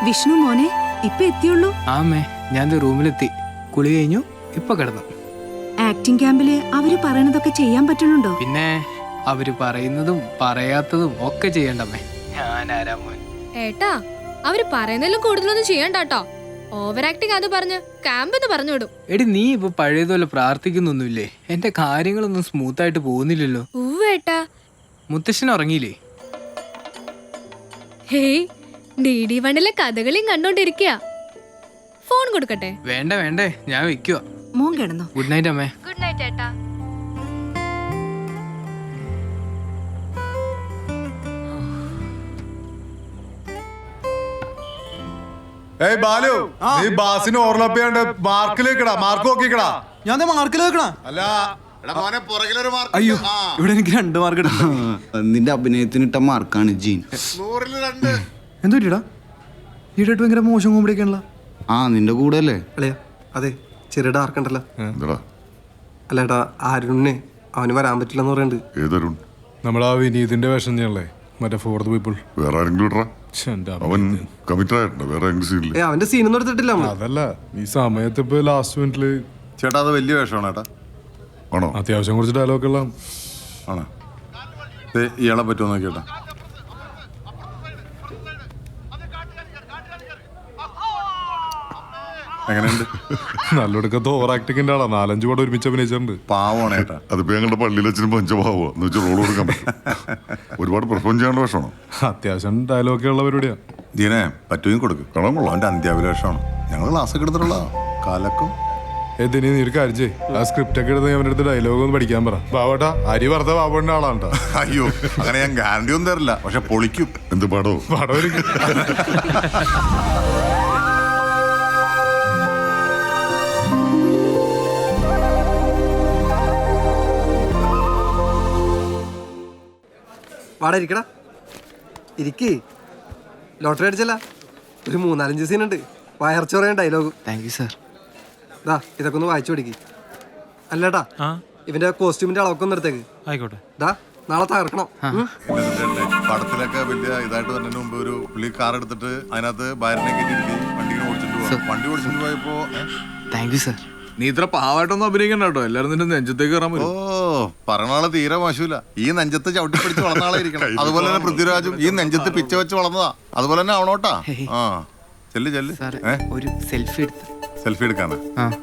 വിഷ്ണു മോനെ ഇപ്പൊ എത്തിയുള്ളൂ? ആമേ, ഞാൻ റൂമിലെത്തി. കുളി കഴിഞ്ഞു, ഇപ്പൊ കിടന്നു. ആക്ടിംഗ് ക്യാമ്പില് അവര് പറയണതൊക്കെ ചെയ്യാൻ പറ്റുന്നുണ്ടോ? പിന്നെ അവര് പറയുന്നതും പറയാത്തതും ഒക്കെ ചെയ്യണ്ടമ്മേ. ഞാനാരാ മോൻ? ഏട്ടാ, അവര് പറയുന്നതിലും കൂടുതലൊന്നും ചെയ്യണ്ടാട്ടോ. ഓവർ ആക്ടിങ് അത് പറഞ്ഞ് ക്യാമ്പ് എന്ന് പറഞ്ഞു വിടും. എടി, നീ ഇപ്പൊ പഴയതുപോലെ പ്രാർത്ഥിക്കുന്നൊന്നുമില്ലേ? എന്റെ കാര്യങ്ങളൊന്നും സ്മൂത്ത് ആയിട്ട് പോകുന്നില്ലല്ലോ. ഏട്ടാ, മുത്തശ്ശൻ ഉറങ്ങിയില്ലേ? ഹേയ്, DD1 കഥകളിയും കണ്ടോണ്ടിരിക്കുക. ഫോൺ കൊടുക്കട്ടെ? വേണ്ട വേണ്ടേ, ഞാൻ വെക്കുക. മോൻ കിടന്നോ? ഗുഡ് നൈറ്റ് അമ്മേ. ഗുഡ് നൈറ്റ് ഏട്ടാ. ഏയ് ബാലു, നീ ബാസിന് ഓവർലാപ്പ് ചെയ്യാണ്ട് മാർക്കിലേക്കടാ. മാർക്ക് നോക്കിക്കടാ. ഞാൻ മാർക്കിൽ വെക്കണ. അല്ല, അയ്യോ, ഇവിടെ എനിക്ക് 2 മാർക്ക് നിന്റെ അഭിനയത്തിന് ഇട്ട മാർക്കാണ് ജീൻ. എന്തോ ഈടായിട്ട് ഭയങ്കര മോശം കോമ്പടിക്കാണല്ലോ. ആ, നിന്റെ കൂടെ അല്ലേ? അല്ലയാ, അതെ, ചെറിയ ഡാർക്ക് ഉണ്ടല്ലോ. അല്ലേട്ടാ, അരുണിനെ അവന് വരാൻ പറ്റില്ലെന്ന് പറയുന്നുണ്ട്. ഏതരുൺ? നമ്മളാ വിനീതിന്റെ വേഷം ചെയ്യണല്ലേ, മറ്റേ ഫോർത്ത് പീപ്പിൾ. വേറെ ആരെങ്കിലും അവൻ കമ്മിറ്റഡ് ആയിട്ടുണ്ട്. വേറെ സീനില്ല. അവന്റെ സീനൊന്നും എടുത്തിട്ടില്ല. അതല്ല, ഈ സമയത്ത് ഇപ്പൊ ലാസ്റ്റ് മിനിറ്റില്. ചേട്ടാ, അത് വലിയ വേഷമാണ് ചേട്ടാ. ആണോ? അത്യാവശ്യം കുറച്ച് ഡയലോഗ് എല്ലാം ആണോ? ഇയാളെ പറ്റുമോ നോക്കിയേട്ടാ. എങ്ങനെയുണ്ട്? നല്ലൊടുക്കത്ത് ഓവർ ആക്ടിങ്ങിന്റെ ആളാ. 4-5 പടം ഒരുമിച്ച് അഭിനയിച്ചിട്ടുണ്ട്. പാവമാണ് ചേട്ടാ. അതിപ്പോ ഞങ്ങളുടെ പള്ളിയിൽ അച്ഛനും പഞ്ചപാവോ എന്ന് വെച്ചാൽ റോൾ കൊടുക്കാൻ ഒരുപാട് പെർഫോം ചെയ്യാനുള്ള വേഷമാണോ? അത്യാവശ്യം ഡയലോഗ് ഉള്ള പരിപാടിയാ. ജീനെ പറ്റുമെങ്കിൽ കൊടുക്കും. അവന്റെ അന്ത്യാഭിലാഷമാണ്. ഞങ്ങൾ ക്ലാസ് ഒക്കെ എടുത്തിട്ടുള്ള കാലക്കും. ഏതിനി നീ ഒരു കാര്യം ചെയ്യ്, ആ സ്ക്രിപ്റ്റ് ഒക്കെ എടുത്ത് അവൻ്റെ അടുത്ത് ഡയലോഗ് ഒന്ന് പഠിക്കാൻ പറ. ബാബട്ടാ, അരി വറുത്ത ബാബുവിന്റെ ആളാണ്. അയ്യോ, അങ്ങനെ ഞാൻ ഗ്യാരണ്ടി ഒന്നും തരില്ല, പക്ഷെ പൊളിക്കും. എന്ത് പാടോ? പടം ഒരുക്കും. വാടാ, ഇരിക്കടാ, ഇരിക്കേ. ലോട്ടറി അടിച്ചല്ല, ഒരു 3-4 സീനുണ്ട്. വയർച്ചോറയും ഡയലോഗ്. Thank you sir. ഇതാ, ഇതൊക്കെ ഒന്ന് വായിച്ചു പഠിക്ക്. അല്ലേട്ടാ, ഇവന്റെ കോസ്റ്റ്യൂമിന്റെ അളവൊക്കെ ഒന്ന് എടുത്തേക്ക്. ആയിക്കോട്ടെ. ഇതാ, നാളെ തകർക്കണം. പടത്തിലൊക്കെ വലിയ ഇതായിട്ട് വരുന്നതിന് മുമ്പ് ഒരു പുള്ളി കാർ എടുത്തിട്ട് അതിനകത്ത് ബാരനെ കയറ്റിയിരുത്തി വണ്ടി ഓടിച്ചിട്ട് പോവാ. വണ്ടി ഓടിച്ചിട്ട് പോയപ്പോ താങ്ക് യു സാർ. നീ ഇത്ര പാവായിട്ടൊന്നും അഭിനയിക്കണ്ട കേട്ടോ. എല്ലാരും നിന്റെ നെഞ്ചത്തേക്ക് കയറാൻ ഓ, പറഞ്ഞാളെ തീരെ മോശമില്ല. ഈ നെഞ്ചത്ത് ചവിട്ടി പിടിച്ച് വളർന്ന ആളായിരിക്കണം. അതുപോലെ തന്നെ പൃഥ്വിരാജും ഈ നെഞ്ചത്ത് പിച്ച വെച്ച് വളർന്നതാ. അതുപോലെ തന്നെ ആവണോട്ടാ. ആ, ചെല്ല് ചെല്ല്. ഒരു സെൽഫി എടുത്ത്. സെൽഫി എടുക്കാനാ?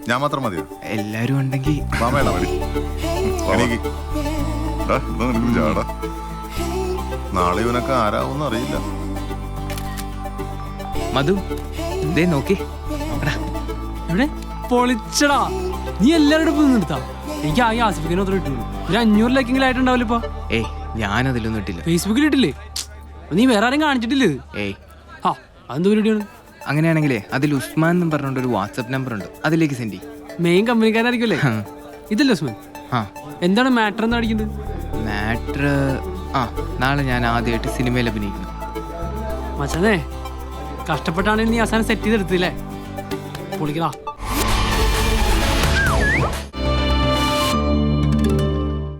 ഞാൻ മാത്രം മതിയോ? എല്ലാരും ഉണ്ടെങ്കിൽ മാമേടാ മതി. നാളെ ഇവനൊക്കെ ആരാവൂന്ന് അറിയില്ല. മധു, ദേ നോക്കി. ഇവിടെ പൊളിച്ചടാ. നീ എല്ലാവരുടെ പോയി നിർത്താ. എനിക്ക് ആകെ ആസിഫിക്കിനെ മാത്രം ഇട്ടുള്ളൂ. ഒരു 500 ലൈക്കെങ്കിലും ആയിട്ടുണ്ടാവില്ല ഇപ്പൊ. ഏയ്, ഞാനതിലൊന്നും ഇട്ടില്ല. ഫേസ്ബുക്കിൽ ഇട്ടില്ലേ? നീ വേറെ ആരും കാണിച്ചിട്ടില്ലേ? ഏയ്, ആ, അതെന്ത് പരിപാടിയാണ്? അങ്ങനെയാണെങ്കിലേ അതിൽ ഉസ്മാൻ എന്നും പറഞ്ഞോണ്ട് ഒരു വാട്സപ്പ് നമ്പർ ഉണ്ട്, അതിലേക്ക് സെൻഡ് ചെയ്യും. മെയിൻ കമ്പനിക്കാരായിരിക്കുമല്ലേ? ഇതല്ലേ ഉസ്മാൻ? ആ. എന്താണ് മാറ്റർ എന്ന് അടിക്കുന്നത്? മാറ്റർ, നാളെ ഞാൻ ആദ്യമായിട്ട് സിനിമയിൽ അഭിനയിക്കുന്നു. മച്ചാനെ, കഷ്ടപ്പെട്ടാണെങ്കിൽ നീ അവസാനം സെറ്റ് ചെയ്തെടുത്തില്ലേ? പൊളിക്കടാ.